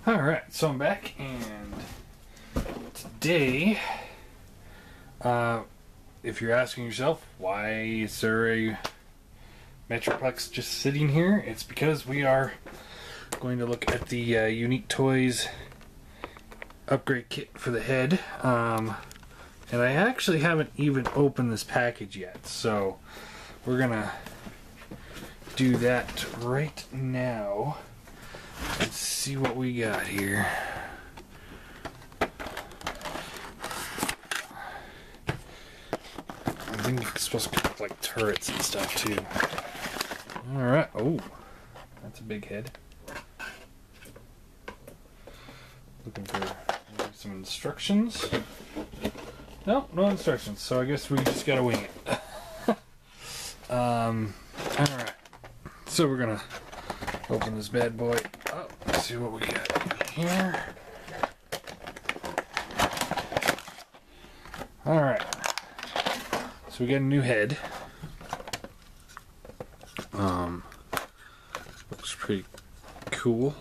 Alright, so I'm back, and today, if you're asking yourself, why is there a Metroplex just sitting here? It's because we are going to look at the Unique Toys upgrade kit for the head. And I actually haven't even opened this package yet, so we're gonna do that right now. Let's see what we got here. I think it's supposed to look like turrets and stuff too. Alright. Oh, that's a big head. Looking for some instructions. No instructions, so I guess we just gotta wing it. Alright. So we're gonna open this bad boy up. Let's see what we got here. Alright. So we got a new head. Looks pretty cool.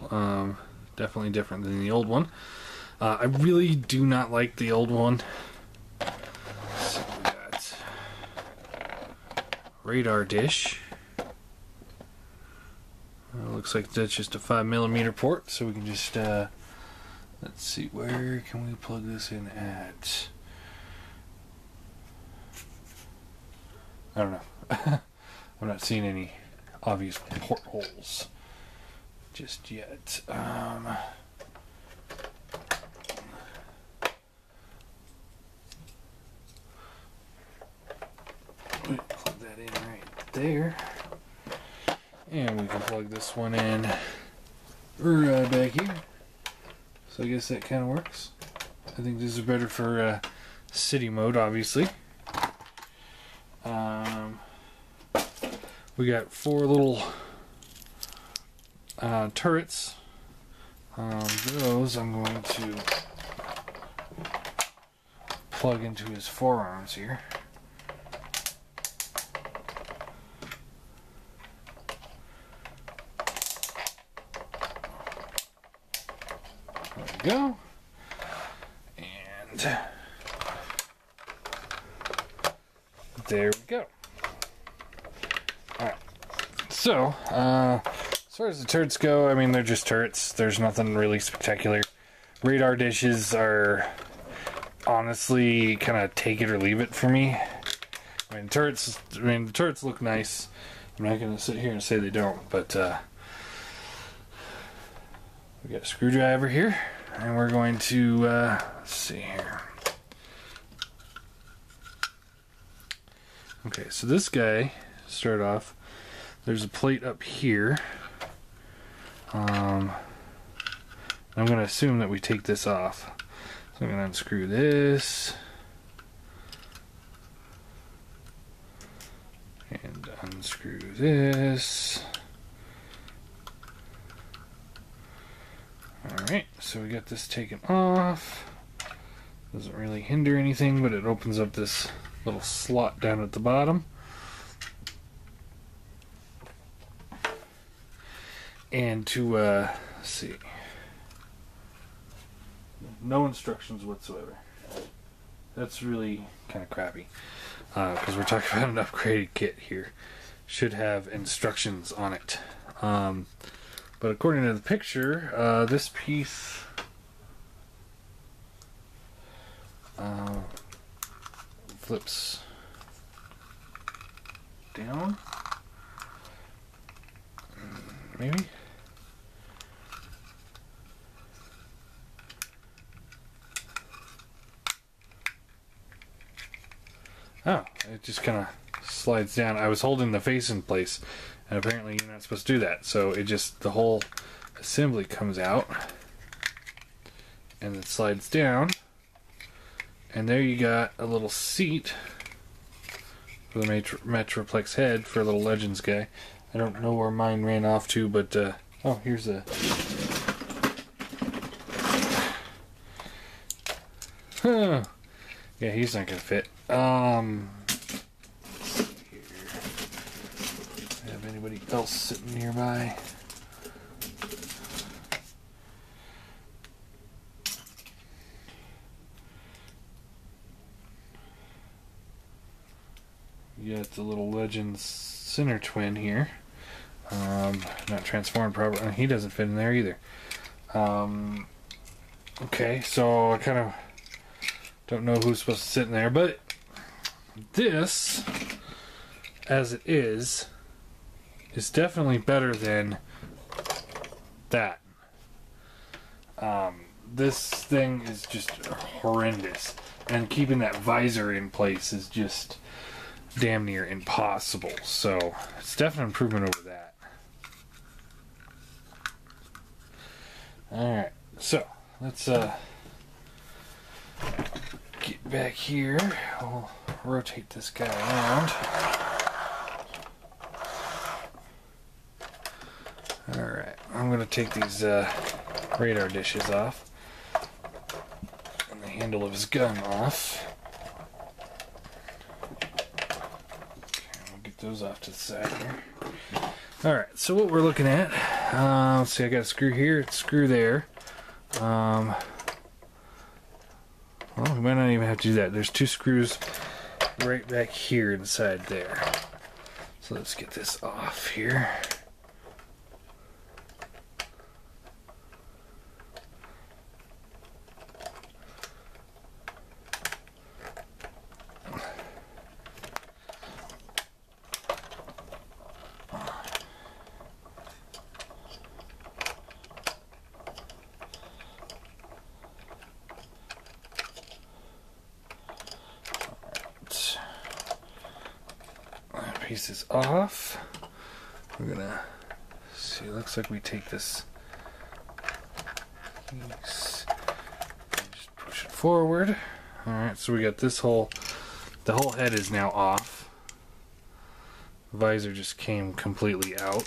Definitely different than the old one. I really do not like the old one. So we got radar dish. Looks like that's just a 5mm port, so we can just let's see, where can we plug this in at? I don't know. I'm not seeing any obvious portholes just yet. Plug that in right there. And we can plug this one in right back here. So I guess that kind of works. I think this is better for city mode, obviously. We got 4 little turrets. Those I'm going to plug into his forearms here. Go, and there we go. Alright, so as far as the turrets go, I mean, they're just turrets. There's nothing really spectacular. Radar dishes are honestly kind of take it or leave it for me. I mean, the turrets look nice. I'm not going to sit here and say they don't, but we got a screwdriver here. And we're going to, let's see here. Okay, so this guy, start off, there's a plate up here. I'm going to assume that we take this off. So I'm going to unscrew this. And unscrew this. Alright, so we got this taken off. Doesn't really hinder anything, but it opens up this little slot down at the bottom. And to, let's see. No instructions whatsoever. That's really kind of crappy. Because we're talking about an upgraded kit here. Should have instructions on it. But according to the picture, this piece flips down, maybe? Oh, it just kind of slides down. I was holding the face in place, and apparently you're not supposed to do that. So it just, the whole assembly comes out, and it slides down, and there you got a little seat for the Metroplex head for a little Legends guy. I don't know where mine ran off to, but oh, here's a yeah, he's not gonna fit. Have anybody else sitting nearby? you got the little Legends center twin here. Not transformed properly. He doesn't fit in there either. Okay, so I kind of don't know who's supposed to sit in there, but this, as it is definitely better than that. This thing is just horrendous, and keeping that visor in place is just damn near impossible. So it's definitely an improvement over that. Alright, so let's get back here. We'll rotate this guy around. Alright, I'm going to take these radar dishes off and the handle of his gun off. Okay, we'll get those off to the side here. Alright, so what we're looking at, let's see, I got a screw here, a screw there. Well, we might not even have to do that. There's 2 screws right back here inside there. So let's get this off here. Piece is off. We're gonna see. It looks like we take this piece and just push it forward. All right, so we got this whole. The whole head is now off. The visor just came completely out,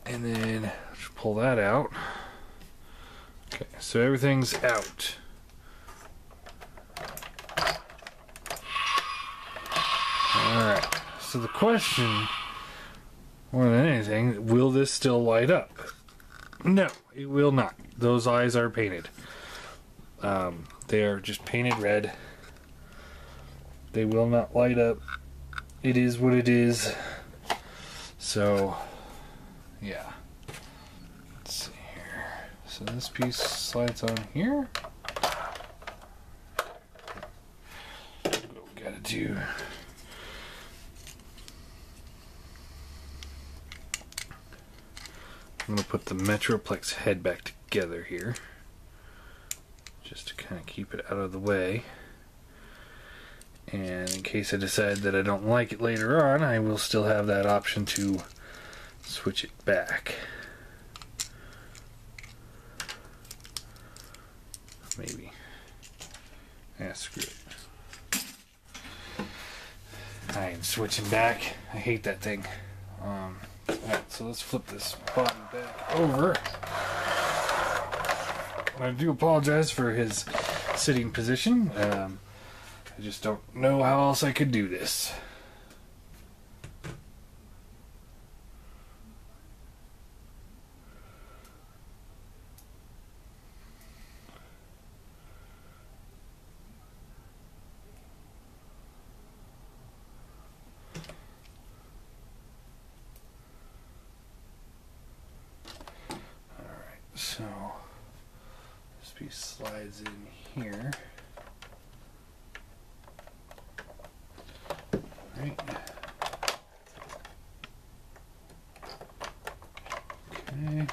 and then just pull that out. Okay, so everything's out. Alright, so the question, more than anything, will this still light up? No, it will not. Those eyes are painted. They are just painted red. They will not light up. It is what it is. So, yeah. Let's see here. So this piece slides on here. What we gotta do... I'm going to put the Metroplex head back together here, just to kind of keep it out of the way. And in case I decide that I don't like it later on, I will still have that option to switch it back. Maybe. Yeah, screw it. I am switching back. I hate that thing. Alright, so let's flip this bottom back over. I do apologize for his sitting position. I just don't know how else I could do this. So this piece slides in here. Right. Okay.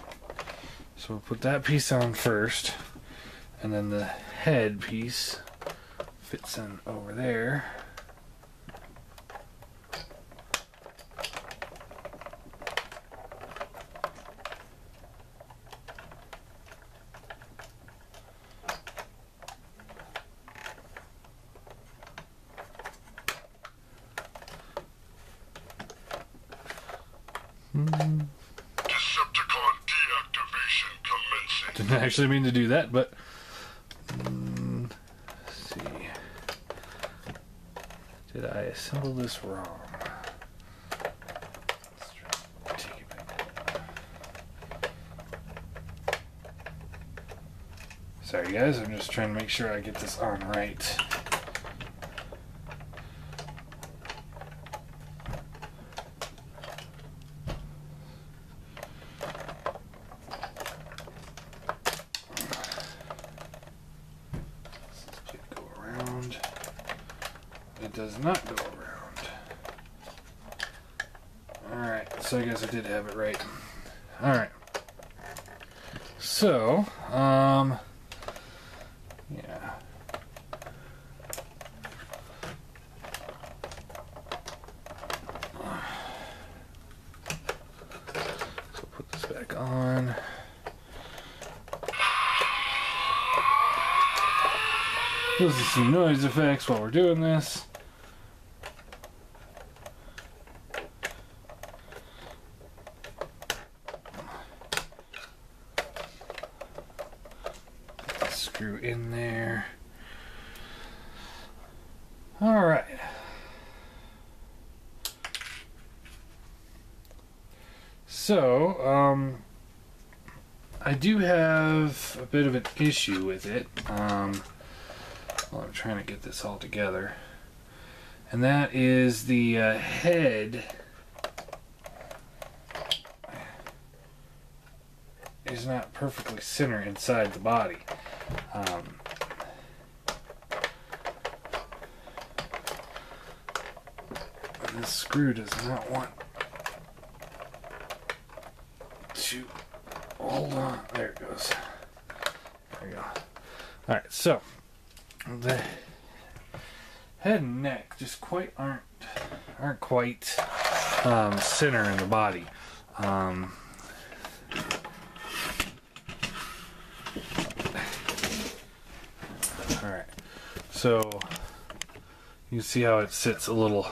So we'll put that piece on first, and then the head piece fits in over there. Decepticon deactivation commencing. Didn't actually mean to do that, but let's see. Did I assemble this wrong? Let's try to take it back. Sorry guys, I'm just trying to make sure I get this on right. does not go around. Alright, so I guess I did have it right. Alright. So, yeah. So put this back on. Those are some noise effects while we're doing this. Put the screw in there. All right. So, I do have a bit of an issue with it. Well, I'm trying to get this all together, and that is the head is not perfectly centered inside the body. This screw does not want to hold on. There it goes. There we go. All right, so the head and neck just aren't quite center in the body. All right, so you see how it sits a little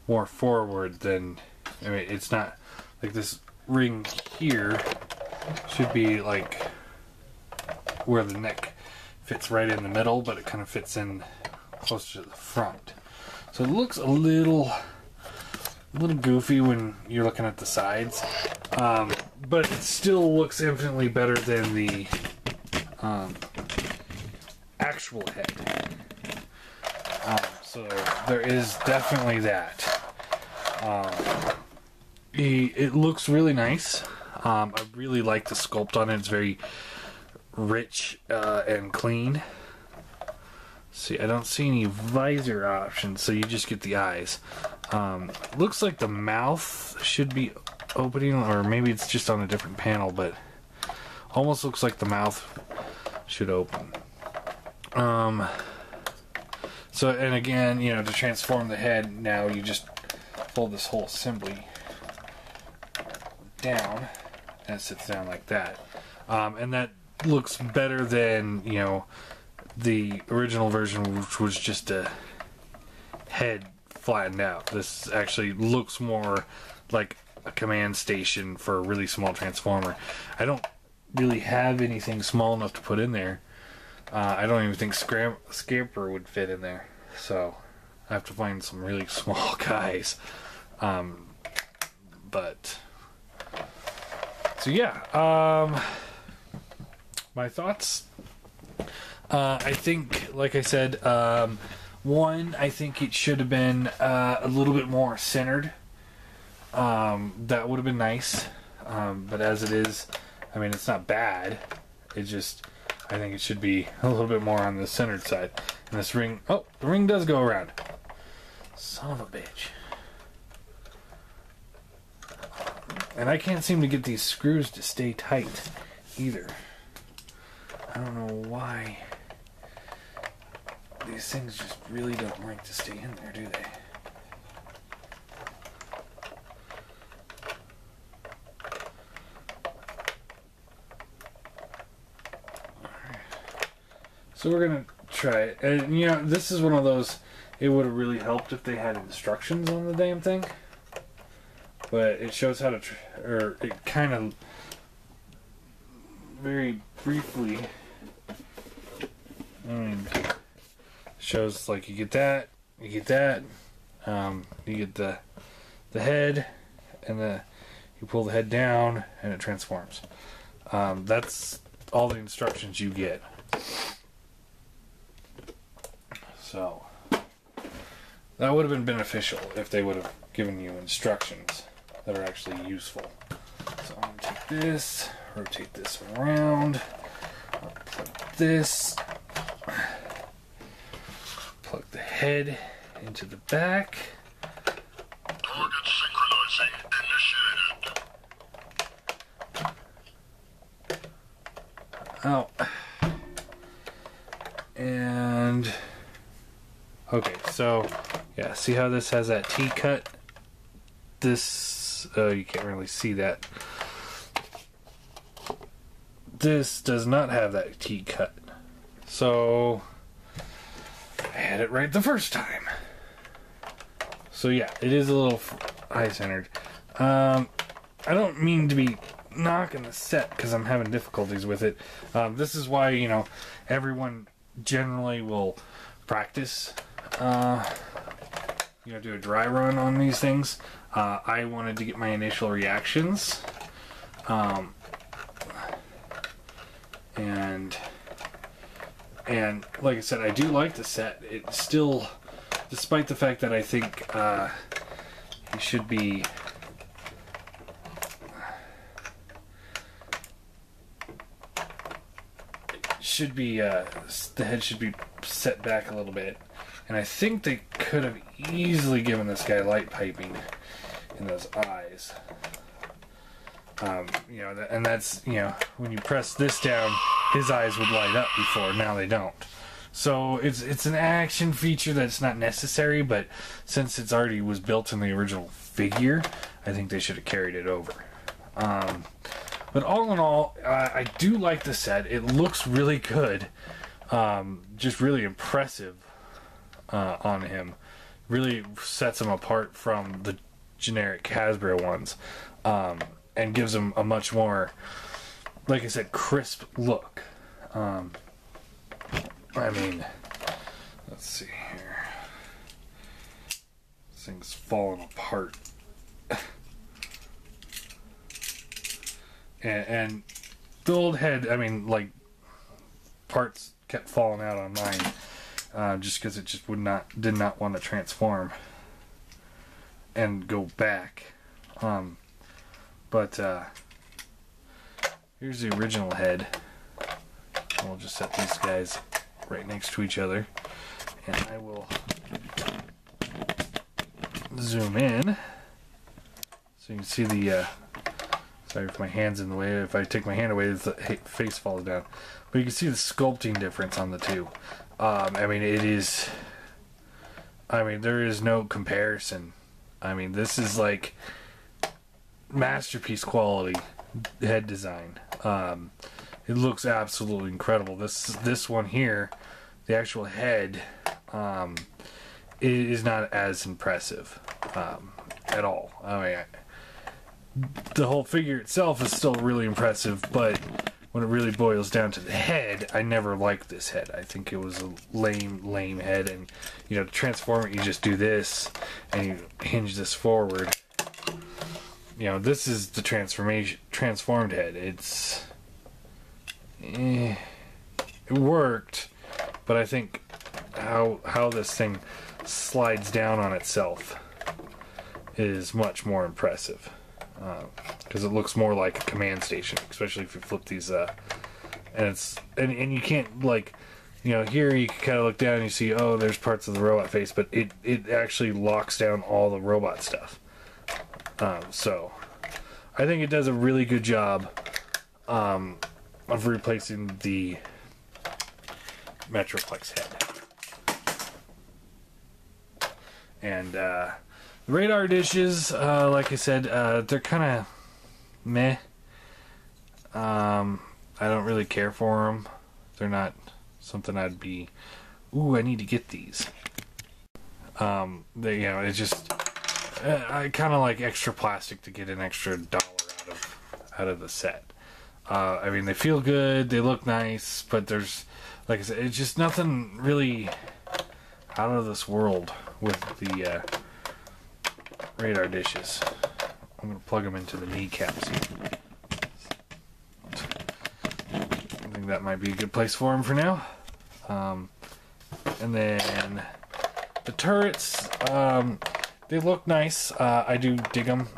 more forward than, I mean, it's not like this ring here should be like where the neck fits right in the middle, but it kind of fits in closer to the front. So it looks a little goofy when you're looking at the sides, but it still looks infinitely better than the actual head. So there is definitely that. It looks really nice. I really like the sculpt on it. It's very rich and clean. See, I don't see any visor options, so you just get the eyes. Looks like the mouth should be opening, or maybe it's just on a different panel, but almost looks like the mouth should open. So, and again, you know, to transform the head, now you just fold this whole assembly down, and it sits down like that. And that looks better than, you know, the original version, which was just a head flattened out. This actually looks more like a command station for a really small transformer. I don't really have anything small enough to put in there. I don't even think Scamper would fit in there, so I have to find some really small guys. But so yeah, my thoughts. I think, like I said, one, I think it should have been a little bit more centered. That would have been nice. But as it is, I mean, it's not bad. It just, I think it should be a little bit more on the centered side. And this ring, oh, the ring does go around. Son of a bitch. And I can't seem to get these screws to stay tight either. I don't know why. These things just really don't like to stay in there, do they? So we're gonna try it, and you know, this is one of those, it would have really helped if they had instructions on the damn thing, but it shows how to or it kind of very briefly shows, like, you get that, you get the head, and you pull the head down and it transforms. That's all the instructions you get. So that would have been beneficial if they would have given you instructions that are actually useful. So I'm going to take this, rotate this around, plug this, plug the head into the back. Target synchronizing initiated. Oh. And okay, so yeah, see how this has that T-cut? This, you can't really see that. This does not have that T-cut. So I had it right the first time. So yeah, it is a little eye-centered. I don't mean to be knocking the set because I'm having difficulties with it. This is why, you know, everyone generally will practice, you know, do a dry run on these things. I wanted to get my initial reactions. And like I said, I do like the set. It still, despite the fact that I think he should be the head should be set back a little bit, and I think they could have easily given this guy light piping in those eyes. You know, and that's, you know, when you press this down, his eyes would light up before. Now they don't. So it's an action feature that's not necessary, but since it's already was built in the original figure, I think they should have carried it over. But all in all, I do like the set. It looks really good. Just really impressive on him. Really sets him apart from the generic Hasbro ones. And gives him a much more, like I said, crisp look. I mean, let's see here. This thing's falling apart. and the old head, I mean, like, parts kept falling out on mine. Just because it just did not want to transform and go back. But here's the original head. We'll just set these guys right next to each other, and I will zoom in so you can see the sorry if my hand's in the way. If I take my hand away, the face falls down. But you can see the sculpting difference on the two. I mean, there is no comparison. I mean, this is like masterpiece quality head design. It looks absolutely incredible. This one here, the actual head, is not as impressive at all. I mean, the whole figure itself is still really impressive, but when it really boils down to the head, I never liked this head. I think it was a lame head, and you know, to transform it, you just do this and you hinge this forward. You know, this is the transformed head. It worked, but I think how this thing slides down on itself is much more impressive, because it looks more like a command station, especially if you flip these and you can't, like, you know, here you can kind of look down and you see, oh, there's parts of the robot face, but it actually locks down all the robot stuff. So I think it does a really good job of replacing the Metroplex head. And the radar dishes, like I said, they're kind of meh. I don't really care for them. They're not something I'd be, ooh, I need to get these. They, you know, it's just, I kind of like extra plastic to get an extra $1 out of the set. I mean, they feel good, they look nice, but there's, like I said, it's just nothing really out of this world with the radar dishes. I'm going to plug them into the kneecaps. I think that might be a good place for them for now. And then the turrets, they look nice. I do dig them.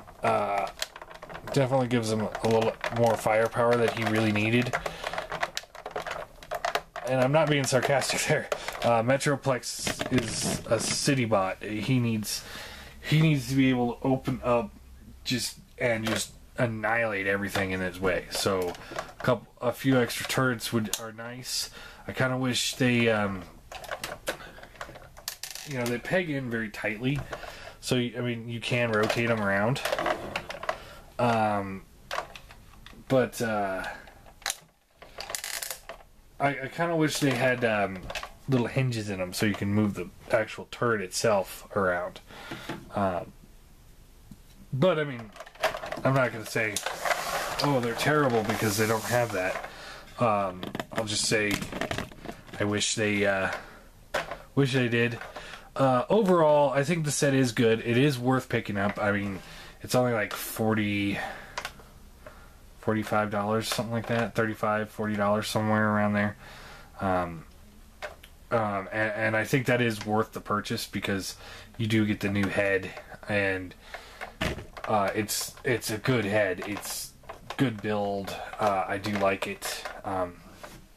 Definitely gives him a little more firepower that he really needed. And I'm not being sarcastic there. Metroplex is a city bot. He needs to be able to open up just annihilate everything in his way. So a few extra turrets are nice. I kind of wish they they peg in very tightly. So I mean you can rotate them around. But I kind of wish they had little hinges in them so you can move the actual turret itself around. But I mean, I'm not going to say, oh, they're terrible because they don't have that. I'll just say I wish they did. Overall, I think the set is good. It is worth picking up. I mean, it's only like $45, something like that. $35, $40, somewhere around there. And I think that is worth the purchase because you do get the new head, and it's a good head. It's good build. I do like it.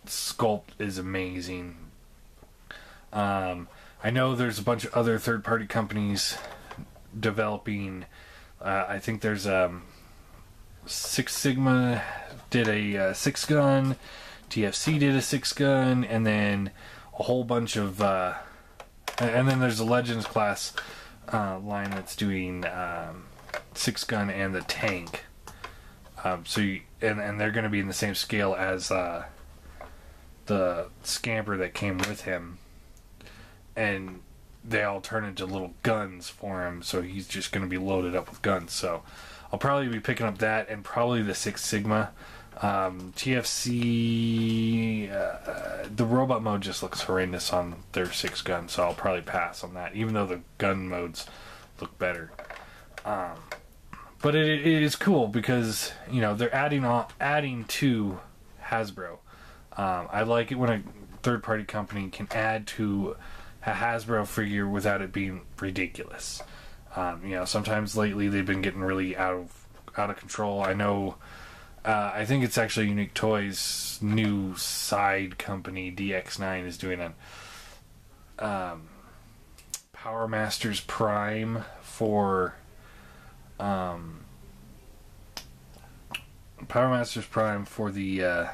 Sculpt is amazing. I know there's a bunch of other third-party companies developing. I think there's Six Sigma did a 6-gun, TFC did a 6-gun, and then a whole bunch of and then there's the Legends class line that's doing 6-gun and the tank. And they're going to be in the same scale as the Scamper that came with him, and they all turn into little guns for him, so he's just going to be loaded up with guns. So I'll probably be picking up that and probably the Six Sigma. TFC, the robot mode just looks horrendous on their 6-gun, so I'll probably pass on that, even though the gun modes look better. But it is cool because they're adding to Hasbro. I like it when a third-party company can add to a Hasbro figure without it being ridiculous. Sometimes lately they've been getting really out of control. I know. I think it's actually Unique Toys' new side company, DX9, is doing a Power Masters Prime for the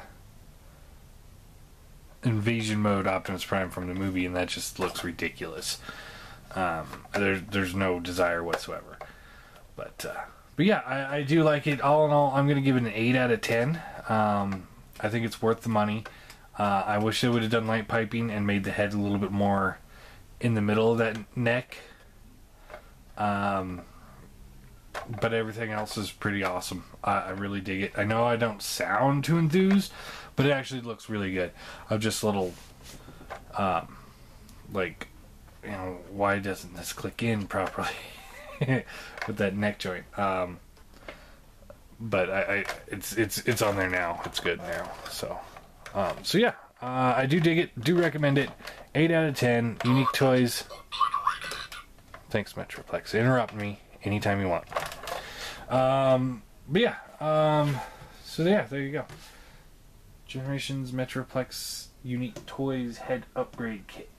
Invasion Mode Optimus Prime from the movie, and that just looks ridiculous. There's no desire whatsoever. But yeah, I do like it. All in all, I'm going to give it an 8 out of 10. I think it's worth the money. I wish they would have done light piping and made the head a little bit more in the middle of that neck. But everything else is pretty awesome. I really dig it. I know I don't sound too enthused, but it actually looks really good. I'm just a little, why doesn't this click in properly? With that neck joint, but it's on there now. It's good now. So yeah, I do dig it. Do recommend it. 8 out of 10. Unique Toys. Thanks, Metroplex. Interrupt me anytime you want. But yeah. So yeah, there you go. Generations Metroplex Unique Toys head upgrade kit.